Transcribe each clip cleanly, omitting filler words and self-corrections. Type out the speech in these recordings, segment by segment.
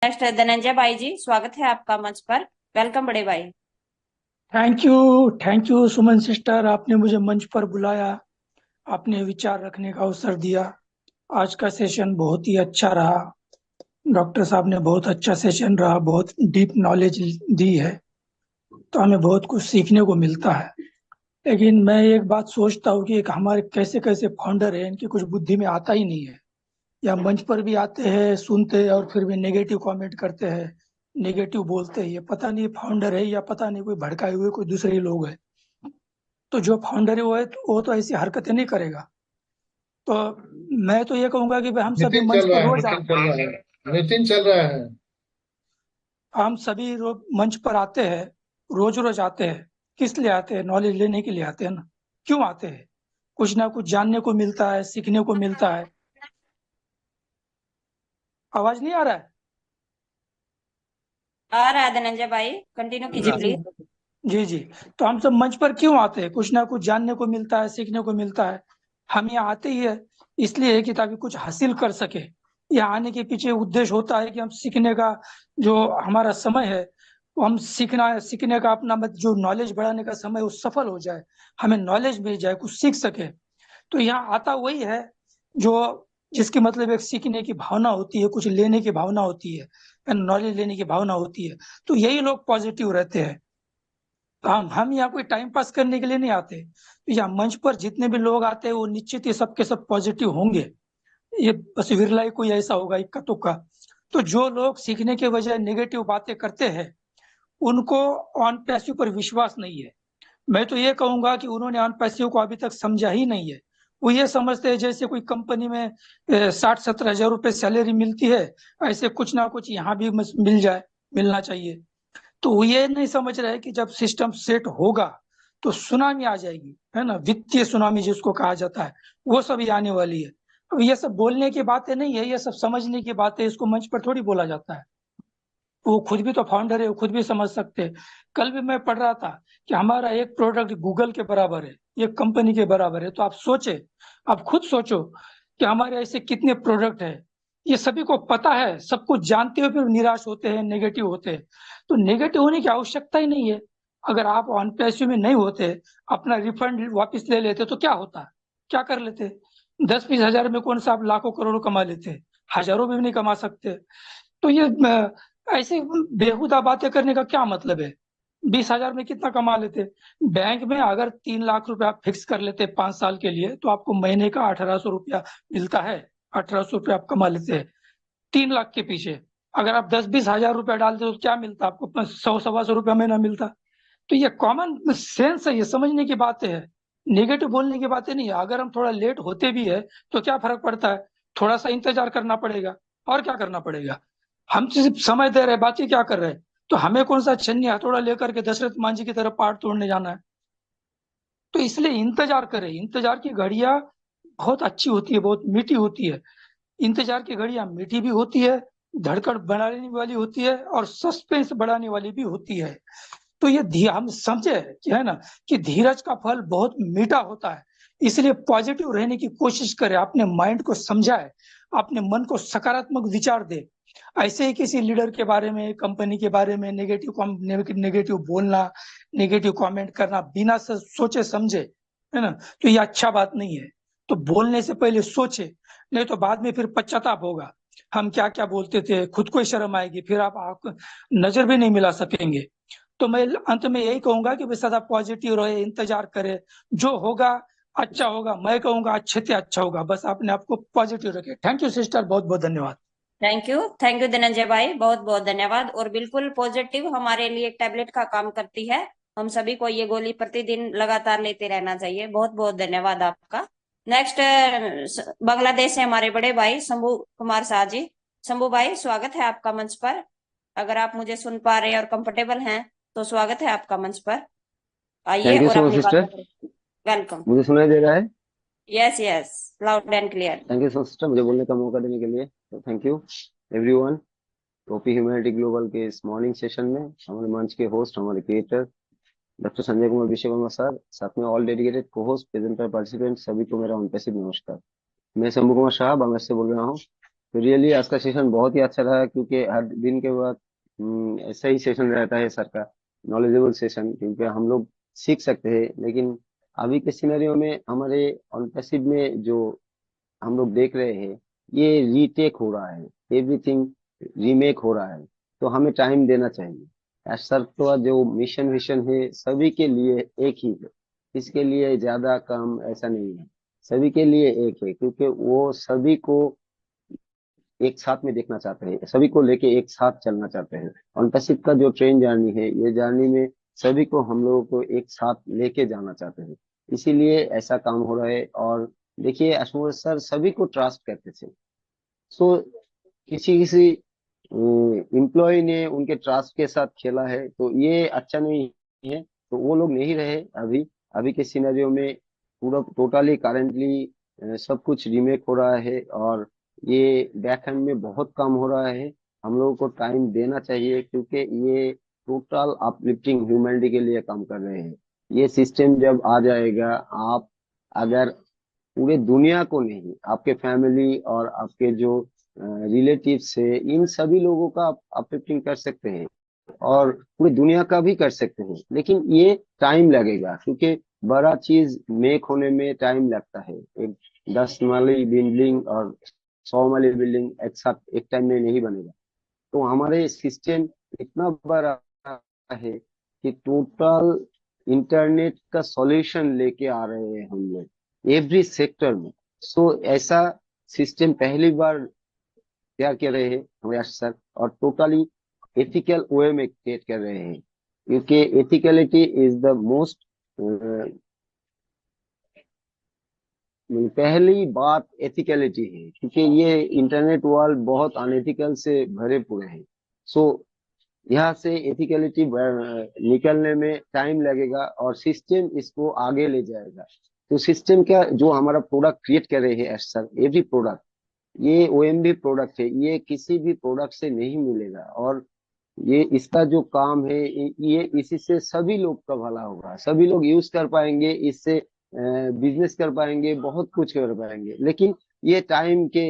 Next Dhananjay भाई जी, स्वागत है आपका मंच पर। वेलकम बड़े भाई। थैंक यू सुमन सिस्टर, आपने मुझे मंच पर बुलाया। आपने विचार रखने का अवसर दिया। आज का सेशन बहुत ही अच्छा रहा। डॉक्टर साहब ने बहुत अच्छा सेशन रहा, बहुत डीप नॉलेज दी है। तो हमें बहुत कुछ सीखने को मिलता है। लेकिन मैं एक बात सोचता हूँ कि एक हमारे कैसे कैसे फाउंडर है, इनकी कुछ बुद्धि में आता ही नहीं है। या मंच पर भी आते हैं, सुनते हैं और फिर भी नेगेटिव कमेंट करते हैं, नेगेटिव बोलते हैं। ये पता नहीं फाउंडर है या पता नहीं कोई भड़काए हुए कोई दूसरे ही लोग हैं। तो जो फाउंडर है वो तो ऐसी हरकतें नहीं करेगा। तो मैं तो ये कहूंगा कि भाई हम सभी मीटिंग मंच चल पर रहा है, रोज मीटिंग चल रहा है, मीटिंग चल रहा है। हम सभी मंच पर आते हैं, रोज रोज आते हैं। किस लिए आते हैं? नॉलेज लेने के लिए आते हैं ना। क्यों आते हैं? कुछ ना कुछ जानने को मिलता है, सीखने को मिलता है। आवाज नहीं आ रहा है? आ रहा है धनंजय भाई, कंटिन्यू कीजिए जी जी। प्लीज। जी जी। तो हम सब मंच पर क्यों आते हैं? कुछ ना कुछ जानने को मिलता है, सीखने को मिलता है। हम यहाँ आते ही है इसलिए कि ताकि कुछ हासिल कर सके। यहाँ आने के पीछे उद्देश्य होता है कि हम सीखने का जो हमारा समय है, वो हम सीखने का अपना जो नॉलेज बढ़ाने का समय वो सफल हो जाए। हमें नॉलेज मिल जाए, कुछ सीख सके। तो यहाँ आता वही है जो जिसकी मतलब एक सीखने की भावना होती है, कुछ लेने की भावना होती है, नॉलेज लेने की भावना होती है। तो यही लोग पॉजिटिव रहते हैं। हम यहाँ कोई टाइम पास करने के लिए नहीं आते। तो यहाँ मंच पर जितने भी लोग आते हैं वो निश्चित ही सबके सब पॉजिटिव होंगे। ये बस विरला ही कोई ऐसा होगा इक्का तुक्का। तो जो लोग सीखने के बजाय नेगेटिव बातें करते हैं, उनको ऑन पैसिव पर विश्वास नहीं है। मैं तो ये कहूंगा कि उन्होंने ऑन पैसिव को अभी तक समझा ही नहीं है। वो ये समझते हैं जैसे कोई कंपनी में 60-70 हजार रुपये सैलरी मिलती है, ऐसे कुछ ना कुछ यहाँ भी मिल जाए, मिलना चाहिए। तो वो ये नहीं समझ रहे कि जब सिस्टम सेट होगा तो सुनामी आ जाएगी, है ना, वित्तीय सुनामी जिसको कहा जाता है, वो सब ये आने वाली है। अब ये सब बोलने की बातें नहीं है, ये सब समझने की बातें। इसको मंच पर थोड़ी बोला जाता है। वो खुद भी तो फाउंडर है, वो खुद भी समझ सकते हैं। कल भी मैं पढ़ रहा था कि हमारा एक प्रोडक्ट गूगल के बराबर है, एक कंपनी के बराबर है। तो आप सोचे, आप खुद सोचो कि हमारे ऐसे कितने प्रोडक्ट है। ये सभी को पता है, सब कुछ जानते हुए फिर निराश होते हैं, नेगेटिव होते हैं। तो नेगेटिव होने की आवश्यकता ही नहीं है। अगर आप ऑन पैसिव में नहीं होते, अपना रिफंड वापस ले लेते तो क्या होता? क्या कर लेते? 10-20 हजार में कौन सा आप लाखों करोड़ों कमा लेते? हजारों में भी नहीं कमा सकते। तो ये ऐसे बेहुदा बातें करने का क्या मतलब है? 20 हजार में कितना कमा लेते? बैंक में अगर 3 लाख रुपए आप फिक्स कर लेते 5 साल के लिए, तो आपको महीने का 1800 रुपया मिलता है। 1800 रुपया आप कमा लेते हैं 3 लाख के पीछे। अगर आप 10-20 हजार रुपया डालते तो क्या मिलता आपको? 100-125 रुपया महीना मिलता। तो ये कॉमन सेंस है, ये समझने की बातें है। नेगेटिव बोलने की बातें नहीं है। अगर हम थोड़ा लेट होते भी है तो क्या फर्क पड़ता है? थोड़ा सा इंतजार करना पड़ेगा। और क्या करना पड़ेगा? हम सिर्फ समय दे रहे हैं, बाकी क्या कर रहे हैं? तो हमें कौन सा छन्नी हथौड़ा लेकर के दशरथ मान जी की तरफ पहाड़ तोड़ने जाना है? तो इसलिए इंतजार करें। इंतजार की घड़ियां बहुत अच्छी होती है, बहुत मीठी होती है। इंतजार की घड़ियां मीठी भी होती है, धड़कन बढ़ाने वाली होती है और सस्पेंस बढ़ाने वाली भी होती है। तो ये हम समझे कि है ना, कि धीरज का फल बहुत मीठा होता है। इसलिए पॉजिटिव रहने की कोशिश करें, अपने माइंड को समझाए, अपने मन को सकारात्मक विचार दे। ऐसे ही किसी लीडर के बारे में, कंपनी के बारे में नेगेटिव बोलना, नेगेटिव कमेंट करना बिना सोचे समझे, है ना, तो ये अच्छा बात नहीं है। तो बोलने से पहले सोचे, नहीं तो बाद में फिर पश्चाताप होगा। हम क्या क्या बोलते थे, खुद को ही शर्म आएगी, फिर आप नजर भी नहीं मिला सकेंगे। तो मैं अंत में यही कहूंगा कि भाई सदा पॉजिटिव रहे, इंतजार करे। जो होगा अच्छा होगा। मैं कहूंगा अच्छे से अच्छा होगा। बस अपने आप को पॉजिटिव रखे। थैंक यू सिस्टर, बहुत बहुत धन्यवाद। थैंक यू धनंजय भाई, बहुत बहुत धन्यवाद। और बिल्कुल पॉजिटिव हमारे लिए एक टैबलेट का काम करती है। हम सभी को ये गोली प्रतिदिन लगातार लेते रहना चाहिए। बहुत बहुत धन्यवाद आपका। नेक्स्ट बांग्लादेश से हमारे बड़े भाई शंभू कुमार शाह जी। शंभू भाई, स्वागत है आपका मंच पर। अगर आप मुझे सुन पा रहे हैं और कंफर्टेबल हैं तो स्वागत है आपका मंच पर। आइए थैंक यू और सो मच अपनी सिस्टर। बातों करें। वेलकम। मुझे सुनाई दे रहा है। Yes yes, loud and clear. Thank you so much sister, मुझे बोलने का मौका देने के लिए। तो थैंक यू एवरीवन। टोपी ह्यूमैनिटी ग्लोबल के इस मॉर्निंग सेशन में हमारे मंच के होस्ट, हमारे creator doctor Sanjay Kumar Vishwakarma sir, साथ में ऑल डेडिकेटेड को होस्ट, प्रेजेंटर, पार्टिसिपेंट सभी को मेरा उनपे से नमस्कार। मैं शंभू कुमार शाह बांग्लादेश से बोल रहा हूँ। तो रियली आज का सेशन बहुत ही अच्छा रहा, क्योंकि हर दिन के बाद ऐसा ही सेशन रहता है सर का, नॉलेजेबल सेशन, क्योंकि हम लोग सीख सकते हैं। लेकिन अभी के सिनेरियो में हमारे ऑन पैसिव में जो हम लोग देख रहे हैं, ये रीटेक हो रहा है, एवरीथिंग रीमेक हो रहा है। तो हमें टाइम देना चाहिए। एज सर का जो मिशन विशन है सभी के लिए एक ही है, इसके लिए ज्यादा कम ऐसा नहीं है, सभी के लिए एक है, क्योंकि वो सभी को एक साथ में देखना चाहते हैं, सभी को लेके एक साथ चलना चाहते हैं। ऑनटशिप का जो ट्रेन जर्नी है, ये जर्नी में सभी को हम लोगों को एक साथ लेके जाना चाहते हैं, इसीलिए ऐसा काम हो रहा है। और देखिए अशमोर सर सभी को ट्रस्ट करते थे। सो किसी किसी एम्प्लॉय ने उनके ट्रस्ट के साथ खेला है, तो ये अच्छा नहीं है। तो वो लोग नहीं रहे अभी। अभी के सिनेरियो में पूरा टोटली करेंटली सब कुछ रीमेक हो रहा है, और ये बैक एंड में बहुत काम हो रहा है। हम लोगों को टाइम देना चाहिए, क्योंकि ये टोटल अपलिफ्टिंग ह्यूमैनिटी के लिए काम कर रहे हैं। ये सिस्टम जब आ जाएगा, आप अगर पूरे दुनिया को नहीं, आपके फैमिली और आपके जो रिलेटिव्स है, इन सभी लोगों का आप अपलिफ्टिंग कर सकते हैं, और पूरी दुनिया का भी कर सकते हैं। लेकिन ये टाइम लगेगा, क्योंकि बड़ा चीज मेक होने में टाइम लगता है। एक 10 माली बिल्डिंग और 100 माली बिल्डिंग एक साथ एक टाइम में नहीं बनेगा। तो हमारे सिस्टम इतना बड़ा है कि टोटल इंटरनेट का सॉल्यूशन लेके आ रहे हैं हम लोग एवरी सेक्टर में। सो ऐसा सिस्टम पहली बार तैयार कर रहे हैं हमारे सर, और टोटली एथिकल वे में क्रिएट कर रहे हैं, क्योंकि एथिकलिटी इज द मोस्ट पहली बात एथिकलिटी है, क्योंकि ये इंटरनेट वर्ल्ड बहुत अनएथिकल से भरे पूरे हैं। सो यहाँ से एथिकलिटी निकलने में टाइम लगेगा, और सिस्टम इसको आगे ले जाएगा। तो सिस्टम का जो हमारा प्रोडक्ट क्रिएट कर रहे हैं सर, एवरी प्रोडक्ट, ये ओएमबी प्रोडक्ट है, ये किसी भी प्रोडक्ट से नहीं मिलेगा। और ये इसका जो काम है, ये इसी से सभी लोग का भला होगा, सभी लोग यूज कर पाएंगे, इससे बिजनेस कर पाएंगे, बहुत कुछ कर पाएंगे। लेकिन ये टाइम के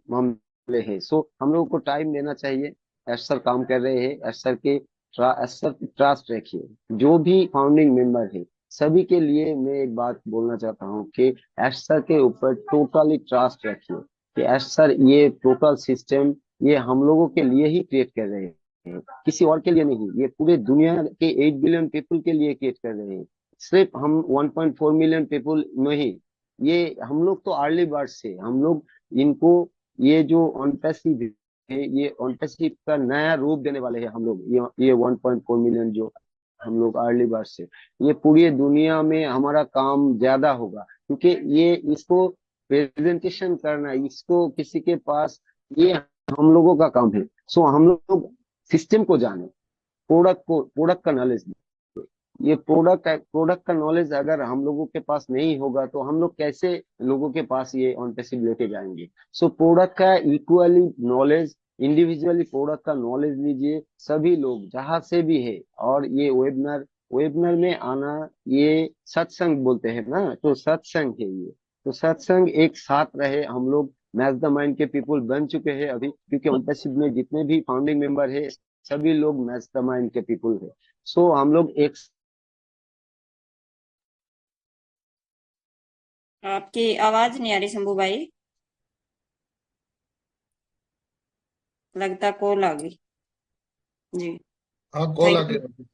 मामले है। सो हम लोगों को टाइम देना चाहिए। एस सर काम कर रहे हैं, एस सर के एस सर ट्रस्ट रखिए। जो भी फाउंडिंग मेंबर है सभी के लिए मैं एक बात बोलना चाहता हूँ कि एस सर के ऊपर टोटली ट्रस्ट रखिए, कि एस सर ये टोटल सिस्टम ये हम लोगों के लिए ही क्रिएट कर रहे हैं, किसी और के लिए नहीं। ये पूरे दुनिया के 8 बिलियन पीपल के लिए क्रिएट कर रहे हैं, सिर्फ हम 1.4 मिलियन पीपल नहीं। ये हम लोग तो अर्ली बर्ड से हम लोग इनको, ये जो ऑनपैसिव है, ये ऑनपैसिव का नया रूप देने वाले हैं हम लोग। ये 1.4 मिलियन जो हम लोग अर्ली बर्ड से, ये पूरी दुनिया में हमारा काम ज्यादा होगा, क्योंकि ये इसको प्रेजेंटेशन करना, इसको किसी के पास, ये हम लोगों का काम है। सो हम लोग सिस्टम को जाने, प्रोडक्ट का नॉलेज, ये प्रोडक्ट का नॉलेज अगर हम लोगों के पास नहीं होगा, तो हम लोग कैसे लोगों के पास ये ऑन पैसिव लेके जाएंगे। सो प्रोडक्ट का इक्वली नॉलेज, इंडिविजुअली प्रोडक्ट का नॉलेज लीजिए सभी लोग जहां से भी है। और ये वेबिनार वेबिनार में आना, ये सत्संग बोलते हैं ना, तो सत्संग है ये। तो सत्संग एक साथ रहे, हम लोग मैच द माइंड के पीपल बन चुके हैं अभी, क्योंकि ऑन पैसिव में जितने भी फाउंडिंग मेंबर है सभी लोग मैच द माइंड के पीपल है। सो हम लोग एक आपकी आवाज नहीं आ रही शंभू भाई, लगता कॉल आ गई। जी हाँ, कॉल आ थैंक यू। गया।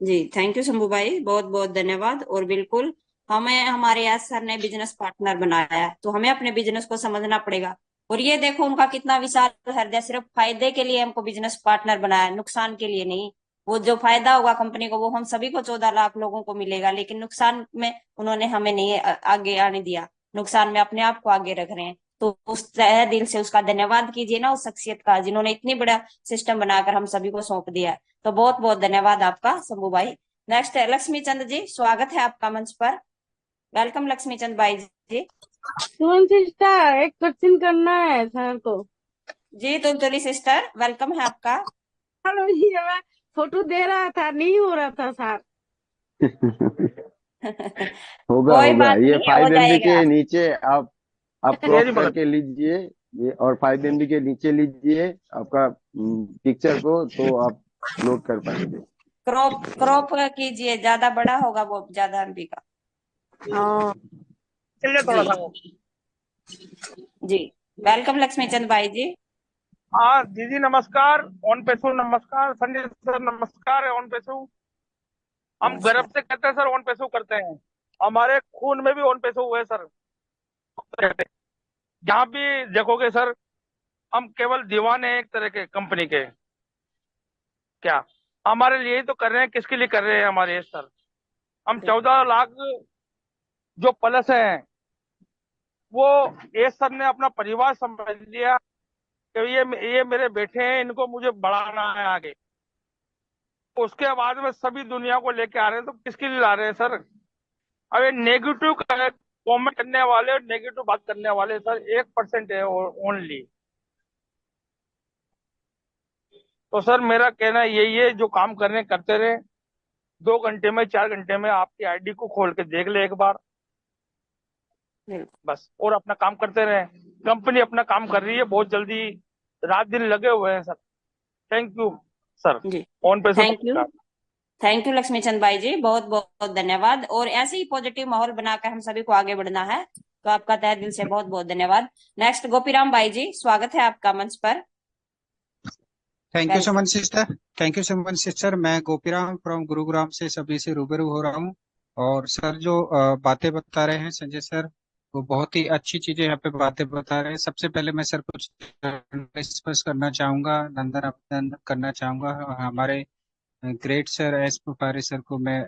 जी थैंक यू शंभू भाई, बहुत बहुत धन्यवाद। और बिल्कुल हमें हमारे यार सर ने बिजनेस पार्टनर बनाया है, तो हमें अपने बिजनेस को समझना पड़ेगा। और ये देखो उनका कितना विशाल हृदय, सिर्फ फायदे के लिए हमको बिजनेस पार्टनर बनाया है, नुकसान के लिए नहीं। वो जो फायदा होगा कंपनी को वो हम सभी को 14 लाख लोगों को मिलेगा, लेकिन नुकसान में उन्होंने हमें नहीं आगे आने दिया, नुकसान में अपने आप को आगे रख रहे हैं। तो उस तहे दिल से उसका धन्यवाद कीजिए ना उस शख्सियत का, जिन्होंने इतनी बड़ा सिस्टम बनाकर हम सभी को सौंप दिया है। तो बहुत बहुत धन्यवाद आपका शंभू भाई। नेक्स्ट है लक्ष्मी चंद जी, स्वागत है आपका मंच पर। वेलकम लक्ष्मी चंद भाई जी। सुमन सिस्टर, एक क्वेश्चन करना है सर को। जी तुलतुली सिस्टर, वेलकम है आपका। हेलो, ये मैं फोटो दे रहा था, नहीं हो रहा था सर। होगा कोई होगा, बात ये नहीं है, हो 5 MB जाएगा। के नीचे आप तेरी क्रॉप मदद। करके लीजिए, ये और 5 MB के नीचे लीजिए आपका पिक्चर को, तो आप लोड कर पाएंगे। क्रॉप क्रॉप कीजिए, ज्यादा बड़ा होगा वो, ज्यादा एमबी का। हाँ चलिए थोड़ा सा जी वो। जी। वेलकम लक्ष्मी चंद भाई जी। हाँ दीदी नमस्कार, ऑन पेसो नमस्कार, संजय सर नमस्कार, ऑन पेसो। हम गर्व से कहते हैं सर, ऑन पेसो करते हैं, हमारे खून में भी ऑन पेसो हुए सर। कहते हैं जहाँ भी देखोगे सर, हम केवल दीवाने हैं एक तरह के कंपनी के। क्या हमारे लिए ही तो कर रहे हैं, किसके लिए कर रहे हैं हमारे ये सर। हम 14 लाख जो प्लस हैं, वो ये सर ने अपना परिवार समझ लिया कि ये मेरे बेटे हैं, इनको मुझे बढ़ाना है आगे। उसके बाद में सभी दुनिया को लेके आ रहे हैं, तो किसके लिए ला रहे हैं सर। अब ये नेगेटिव कमेंट करने वाले और नेगेटिव बात करने वाले सर 1% है ओनली। तो सर मेरा कहना यही है, जो काम कर रहे हैं करते रहे, 2 घंटे में 4 घंटे में आपकी आईडी को खोल के देख ले एक बार, बस, और अपना काम करते रहे। कंपनी अपना काम कर रही है, बहुत जल्दी, रात दिन लगे हुए हैं सर। थैंक यू सर, जी ऑन पे thank you. Thank you Lakshmi Chand भाई जी, बहुत बहुत धन्यवाद। और ऐसे ही पॉजिटिव माहौल बनाकर हम सभी को आगे बढ़ना है, तो आपका तहे दिल से बहुत बहुत धन्यवाद। नेक्स्ट गोपीराम भाई जी, स्वागत है आपका मंच पर। Thank you so welcome. Much sister. Thank you so much sister. मैं गोपीराम फ्रॉम गुरुग्राम से सभी से रूबरू हो रहा हूँ। और सर जो बातें बता रहे हैं संजय सर, वो बहुत ही अच्छी चीजें यहाँ पे बातें बता रहे हैं। सबसे पहले मैं सर कुछ स्पष्ट करना चाहूंगा, नंदन अभिनंदन करना चाहूंगा। हमारे ग्रेट सर एस पुपारी सर को मैं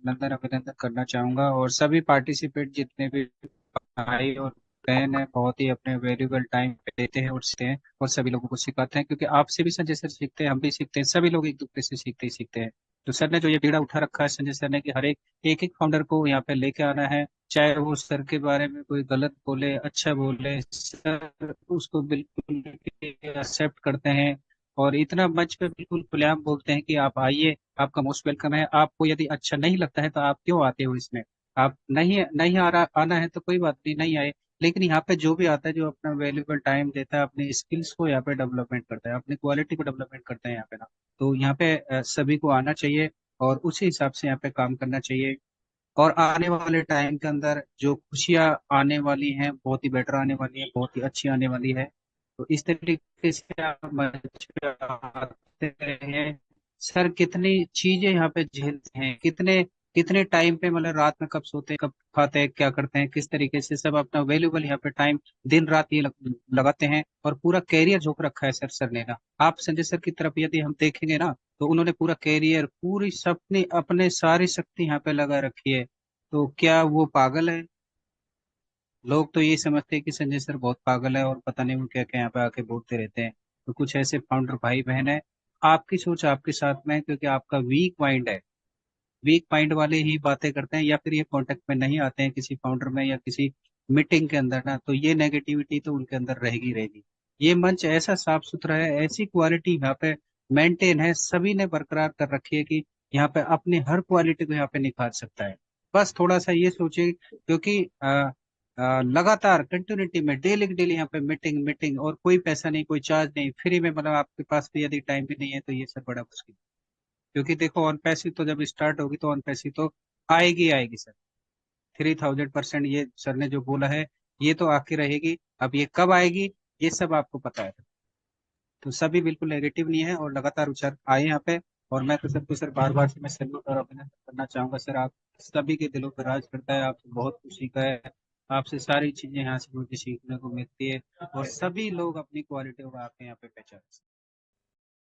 नंदन अभिनंदन करना चाहूंगा। और सभी पार्टिसिपेट जितने भी भाई और बहन है, बहुत ही अपने वैल्यूबल टाइम देते हैं, उठते हैं और सभी लोगों को सिखाते हैं। क्योंकि आपसे भी संजय सर सीखते हैं, हम भी सीखते हैं, सभी लोग एक दूसरे से सीखते ही सीखते हैं। तो सर ने जो ये बीड़ा उठा रखा है संजय सर ने, कि हर एक एक एक फाउंडर को यहाँ पे लेके आना है, चाहे वो सर के बारे में कोई गलत बोले अच्छा बोले, सर उसको बिल्कुल एक्सेप्ट करते हैं। और इतना मंच पे बिल्कुल खुलेआम बोलते हैं कि आप आइए, आपका मोस्ट वेलकम है। आपको यदि अच्छा नहीं लगता है तो आप क्यों आते हो इसमें, आप नहीं नहीं आ रहा आना है तो कोई बात नहीं, नहीं आए। लेकिन यहाँ पे जो भी आता है, जो अपना वैल्यूबल टाइम देता है, अपनी स्किल्स को यहाँ पे डेवलपमेंट करता है, अपनी क्वालिटी को डेवलपमेंट करता है यहाँ पे ना, तो यहाँ पे सभी को आना चाहिए और उसी हिसाब से यहाँ पे काम करना चाहिए। और आने वाले टाइम के अंदर जो खुशियाँ आने वाली हैं, बहुत ही बेटर आने वाली है, बहुत ही अच्छी आने वाली है। तो इस तरीके से आप मंच पे आते हैं। सर कितनी चीजें यहाँ पे झेलते हैं, कितने कितने टाइम पे, मतलब रात में कब सोते हैं, कब खाते हैं, क्या करते हैं, किस तरीके से सब अपना वैल्यूबल यहाँ पे टाइम दिन रात ये लगाते हैं। और पूरा कैरियर झोंक रखा है सर ने ना। आप संजय सर की तरफ यदि हम देखेंगे ना, तो उन्होंने पूरा कैरियर, पूरी सपनी अपने सारी शक्ति यहाँ पे लगा रखी है। तो क्या वो पागल है? लोग तो ये समझते हैं कि संजय सर बहुत पागल है और पता नहीं वो क्या क्या यहाँ पे आके बोलते रहते हैं। तो कुछ ऐसे फाउंडर भाई बहन है, आपकी सोच आपके साथ में है, क्योंकि आपका वीक माइंड है। वीक माइंड वाले ही बातें करते हैं, या फिर ये कांटेक्ट में नहीं आते हैं किसी फाउंडर में या किसी मीटिंग के अंदर ना, तो ये नेगेटिविटी तो उनके अंदर रहेगी रहेगी। ये मंच ऐसा साफ सुथरा है, ऐसी क्वालिटी यहाँ पे मेंटेन है, सभी ने बरकरार कर रखी है कि यहाँ पे अपनी हर क्वालिटी को यहाँ पे निखार सकता है। बस थोड़ा सा ये सोचिए, क्योंकि लगातार कंटिन्यूटी में डेली डेली यहाँ पे मीटिंग मीटिंग, और कोई पैसा नहीं, कोई चार्ज नहीं, फ्री में, मतलब आपके पास भी यदि टाइम भी नहीं है तो ये सब बड़ा मुश्किल। क्योंकि देखो ऑन पैसी तो जब स्टार्ट होगी तो ऑन पैसी तो आएगी आएगी सर। 3000%, ये सर ने जो बोला है ये तो आके रहेगी। अब ये कब आएगी ये सब आपको पता है। तो सभी बिल्कुल नेगेटिव नहीं है और लगातार उछाल आए यहाँ पे। और मैं तो सबको सर बार बार से मैं सैल्यूट और अभिनंदन करना चाहूंगा सर। आप सभी के दिलों पर राज करता है, आपसे बहुत कुछ सीखा है, आपसे सारी चीजें यहाँ से मुझे सीखने को मिलती है। और सभी लोग अपनी क्वालिटी को आके यहाँ पे पहचान